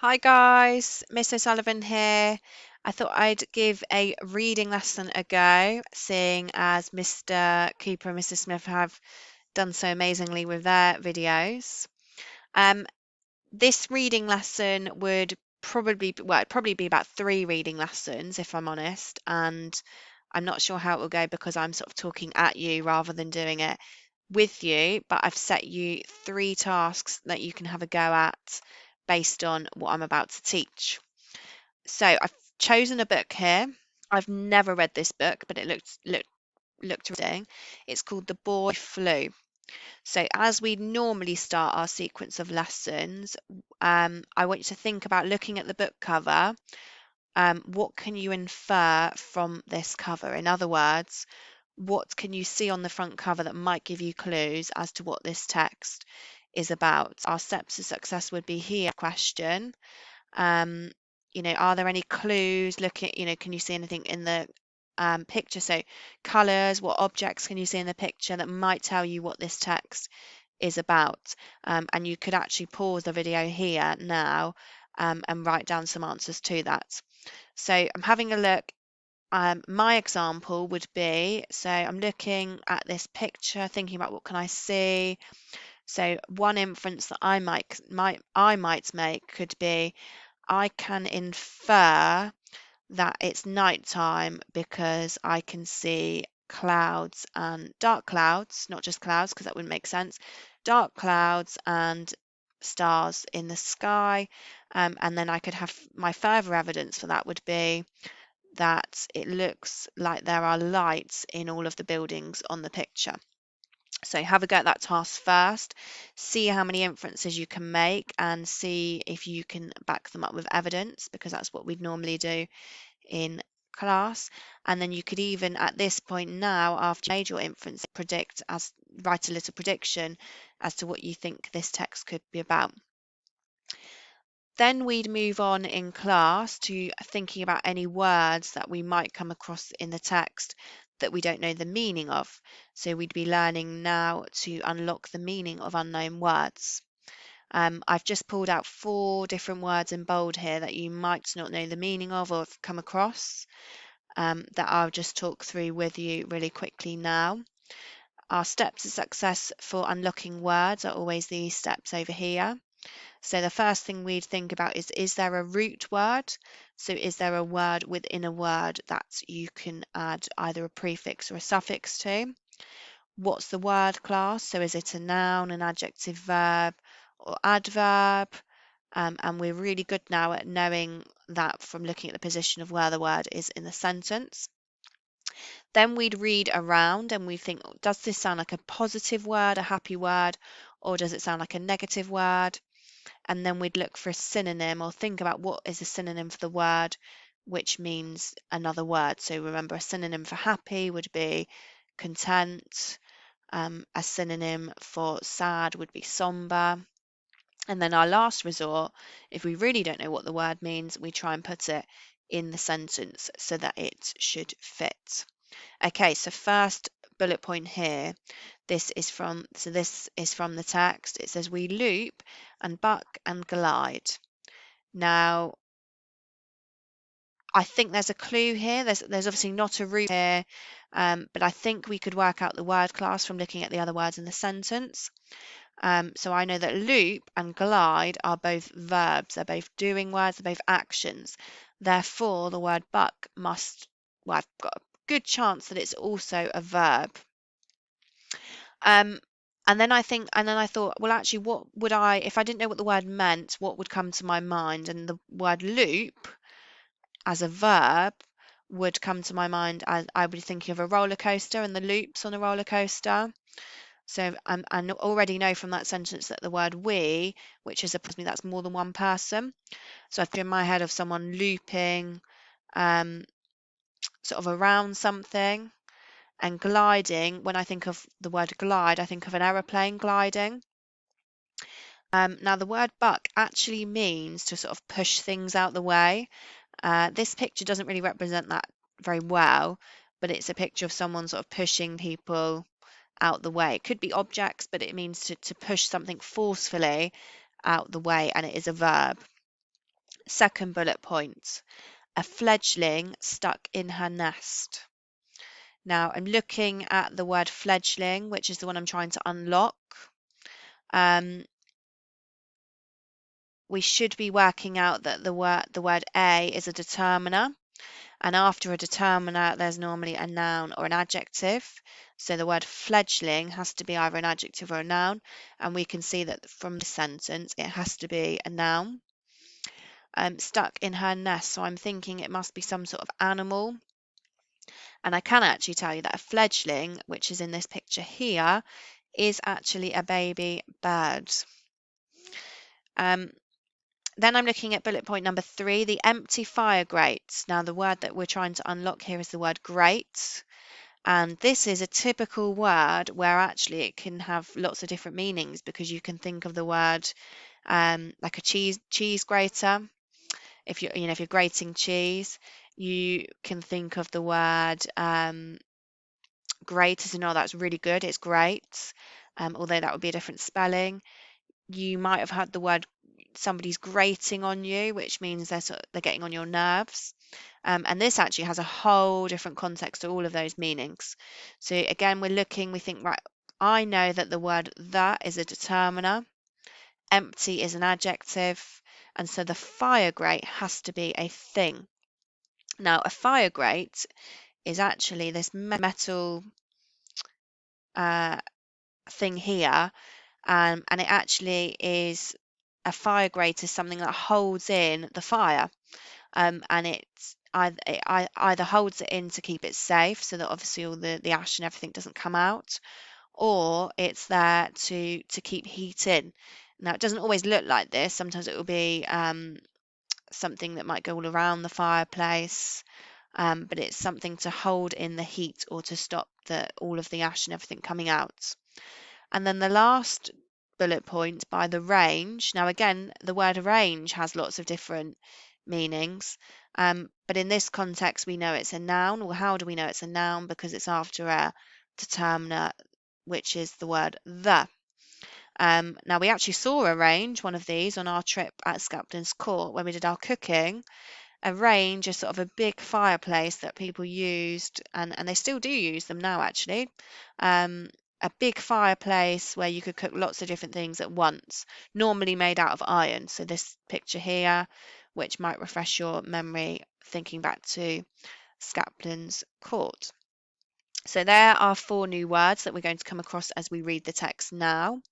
Hi guys, Miss O'Sullivan here. I thought I'd give a reading lesson a go, seeing as Mr. Cooper and Mrs. Smith have done so amazingly with their videos. Um, this reading lesson would it'd probably be about 3 reading lessons if I'm honest, and I'm not sure how it will go because I'm sort of talking at you rather than doing it with you, but I've set you 3 tasks that you can have a go at based on what I'm about to teach. So I've chosen a book here. I've never read this book, but it looked interesting. It's called The Boy Flew. So as we normally start our sequence of lessons, I want you to think about looking at the book cover. What can you infer from this cover? In other words, what can you see on the front cover that might give you clues as to what this text is about? Our steps to success would be here question. Um, are there any clues? Can you see anything in the picture? So colors, what objects can you see in the picture that might tell you what this text is about? And you could actually pause the video here now and write down some answers to that. So I'm having a look. My example would be, so I'm looking at this picture, thinking about what can I see. So one inference that I might make could be, I can infer that it's nighttime because I can see clouds and dark clouds, not just clouds because that wouldn't make sense, dark clouds and stars in the sky. And then I could have my further evidence for that would be that it looks like there are lights in all of the buildings on the picture. So have a go at that task first, see how many inferences you can make and see if you can back them up with evidence, because that's what we'd normally do in class. And then you could even at this point now, after you made your inference, write a little prediction as to what you think this text could be about. Then we'd move on in class to thinking about any words that we might come across in the text that we don't know the meaning of. So we'd be learning now to unlock the meaning of unknown words. I've just pulled out 4 different words in bold here that you might not know the meaning of or have come across, that I'll just talk through with you really quickly now. Our steps to success for unlocking words are always these steps over here. So the first thing we'd think about is there a root word? So is there a word within a word that you can add either a prefix or a suffix to? What's the word class? So is it a noun, an adjective, verb, or adverb? And we're really good now at knowing that from looking at the position of where the word is in the sentence. Then we'd read around and we think, does this sound like a positive word, a happy word, or does it sound like a negative word? And then we'd look for a synonym or think about what is a synonym for the word, which means another word. So remember, a synonym for happy would be content. A synonym for sad would be somber. And then our last resort, if we really don't know what the word means, we try and put it in the sentence so that it should fit. Okay, so first bullet point here, this is from the text. It says we loop and buck and glide. Now, I think there's a clue here. There's obviously not a root here, but I think we could work out the word class from looking at the other words in the sentence. So I know that loop and glide are both verbs. They're both doing words, they're both actions. Therefore, the word buck I've got a good chance that it's also a verb. Um, and then I thought, well, actually, what would if I didn't know what the word meant, what would come to my mind? And the word loop as a verb would come to my mind as I would be thinking of a roller coaster and the loops on a roller coaster. So I already know from that sentence that the word we, which is me, that's more than one person. So I think in my head of someone looping sort of around something. And gliding, when I think of the word glide, I think of an aeroplane gliding. Now, the word buck actually means to sort of push things out the way. This picture doesn't really represent that very well, but it's a picture of someone sort of pushing people out the way. It could be objects, but it means to push something forcefully out the way, and it is a verb. Second bullet point, a fledgling stuck in her nest. Now I'm looking at the word fledgling, which is the one I'm trying to unlock. We should be working out that the word a is a determiner, and after a determiner there's normally a noun or an adjective. So the word fledgling has to be either an adjective or a noun, and we can see that from this sentence it has to be a noun. Stuck in her nest, so I'm thinking it must be some sort of animal. And I can actually tell you that a fledgling, which is in this picture here, is actually a baby bird. Then I'm looking at bullet point number 3, the empty fire grate. Now the word that we're trying to unlock here is the word grate. And this is a typical word where actually it can have lots of different meanings, because you can think of the word like a cheese grater. If you're grating cheese, you can think of the word great as in, oh, that's really good, it's great, although that would be a different spelling. You might have heard the word somebody's grating on you, which means they're getting on your nerves. And this actually has a whole different context to all of those meanings. So again, we think, right, I know that the word that is a determiner, empty is an adjective, and so the fire grate has to be a thing. Now, a fire grate is actually this metal thing here, and it actually is a fire grate is something that holds in the fire, and it either holds it in to keep it safe so that obviously all the ash and everything doesn't come out, or it's there to keep heat in. Now, it doesn't always look like this. Sometimes it will be something that might go all around the fireplace, but it's something to hold in the heat or to stop all of the ash and everything coming out. And then the last bullet point, by the range. Now again, the word range has lots of different meanings, but in this context we know it's a noun. Well, how do we know it's a noun? Because it's after a determiner, which is the word the. Now we actually saw a range, one of these, on our trip at Scapton's Court when we did our cooking. A range is sort of a big fireplace that people used, and they still do use them now actually. A big fireplace where you could cook lots of different things at once, normally made out of iron. So this picture here, which might refresh your memory thinking back to Scapton's Court. So there are 4 new words that we're going to come across as we read the text now.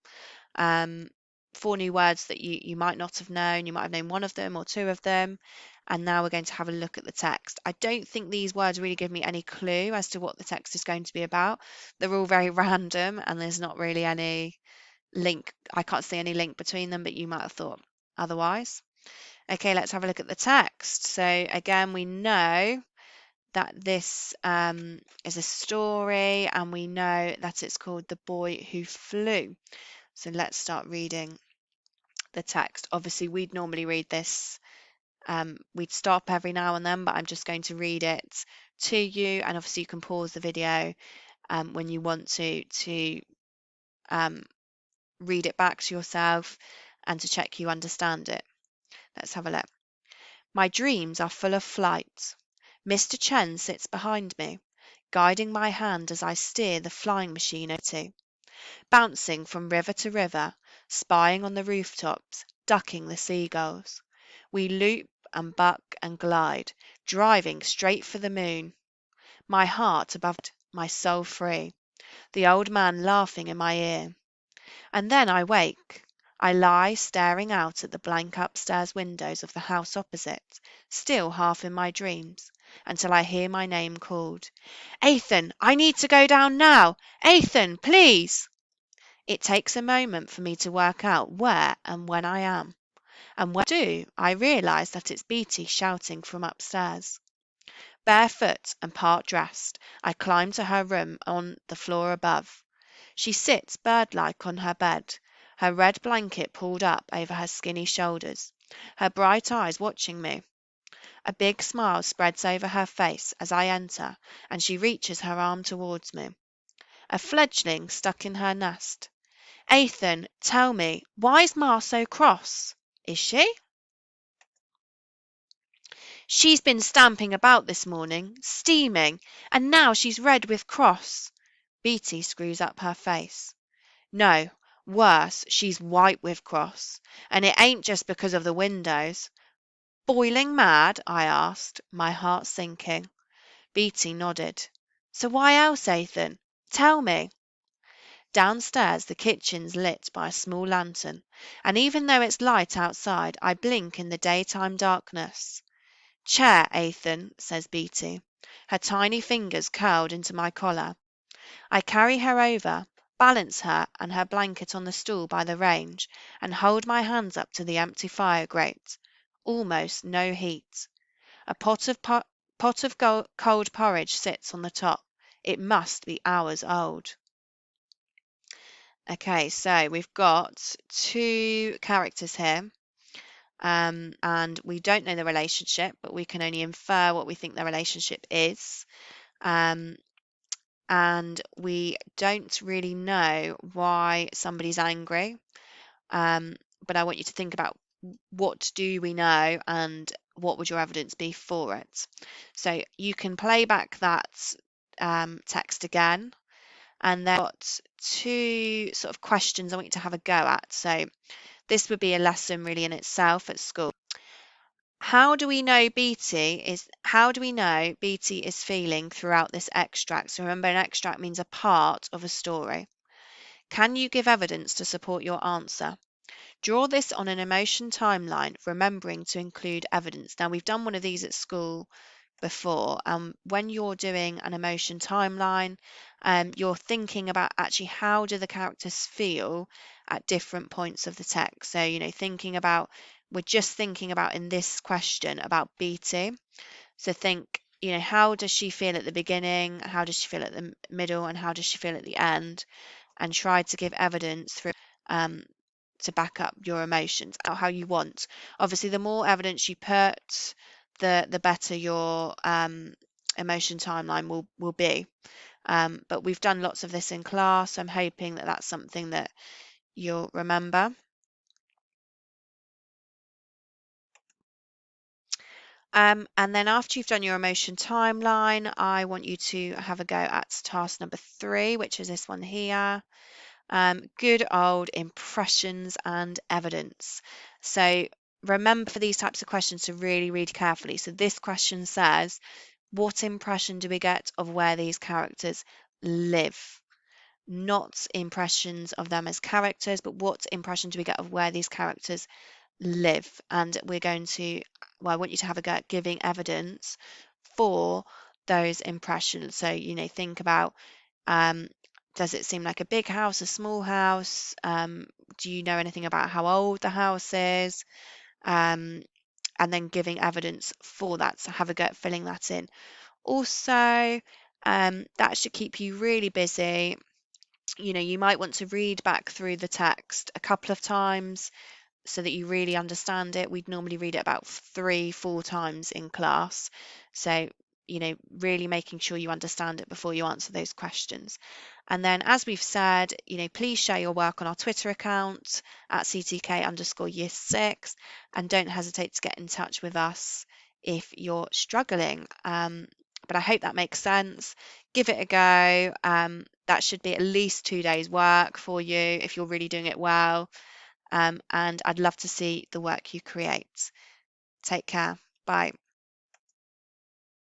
4 new words that you might not have known. You might have known one of them or 2 of them. And now we're going to have a look at the text. I don't think these words really give me any clue as to what the text is going to be about. They're all very random and there's not really any link. I can't see any link between them, but you might have thought otherwise. Okay, let's have a look at the text. So again, we know that this is a story, and we know that it's called The Boy Who Flew. So let's start reading the text. Obviously, we'd normally read this, we'd stop every now and then, but I'm just going to read it to you, and obviously you can pause the video when you want to read it back to yourself and to check you understand it. Let's have a look. My dreams are full of flight. Mr. Chen sits behind me, guiding my hand as I steer the flying machine over, bouncing from river to river, spying on the rooftops, ducking the seagulls. We loop and buck and glide, driving straight for the moon. My heart above, my soul free, the old man laughing in my ear. And then I wake. I lie staring out at the blank upstairs windows of the house opposite, still half in my dreams, until I hear my name called. Ethan, I need to go down now. Ethan, please. It takes a moment for me to work out where and when I am. And when I do, I realise that it's Beatty shouting from upstairs. Barefoot and part-dressed, I climb to her room on the floor above. She sits bird-like on her bed, her red blanket pulled up over her skinny shoulders, her bright eyes watching me. A big smile spreads over her face as I enter, and she reaches her arm towards me. A fledgling stuck in her nest. Ethan, tell me, why is Ma so cross? Is she? She's been stamping about this morning, steaming, and now she's red with cross. Beatty screws up her face. No, worse, she's white with cross, and it ain't just because of the windows. Boiling mad? I asked, my heart sinking. Beatty nodded. So why else, Ethan? Tell me. Downstairs the kitchen's lit by a small lantern, and even though it's light outside, I blink in the daytime darkness. Chair, Ethan, says Beatty, her tiny fingers curled into my collar. I carry her over, balance her and her blanket on the stool by the range, and hold my hands up to the empty fire grate. Almost no heat. A pot of cold porridge sits on the top. It must be hours old. Okay, so we've got two characters here, and we don't know the relationship, but we can only infer what we think the relationship is. And we don't really know why somebody's angry. But I want you to think about what do we know and what would your evidence be for it. So you can play back that text again, and then got two sort of questions I want you to have a go at. So this would be a lesson really in itself at school. How do we know Beatty is feeling throughout this extract? So remember, an extract means a part of a story. Can you give evidence to support your answer? Draw this on an emotion timeline, remembering to include evidence. Now, we've done one of these at school before. When you're doing an emotion timeline, you're thinking about actually how do the characters feel at different points of the text. So, we're just thinking about in this question about Beatty. So think, how does she feel at the beginning? How does she feel at the middle? And how does she feel at the end? And try to give evidence through to back up your emotions out how you want. Obviously, the more evidence you put, the better your emotion timeline will be. But we've done lots of this in class. So I'm hoping that that's something that you'll remember. And then after you've done your emotion timeline, I want you to have a go at task number 3, which is this one here. Good old impressions and evidence. So remember for these types of questions to really read carefully. So this question says, what impression do we get of where these characters live? Not impressions of them as characters, but what impression do we get of where these characters live? And we're going to, I want you to have a go at giving evidence for those impressions. So, think about, does it seem like a big house, a small house? Do you know anything about how old the house is? And then giving evidence for that. So have a go at filling that in. Also, that should keep you really busy. You might want to read back through the text a couple of times so that you really understand it. We'd normally read it about 3-4 times in class. So, really making sure you understand it before you answer those questions. And then, as we've said, please share your work on our Twitter account at CTK_year6, and don't hesitate to get in touch with us if you're struggling. But I hope that makes sense. Give it a go. That should be at least 2 days work for you if you're really doing it well. And I'd love to see the work you create. Take care. Bye.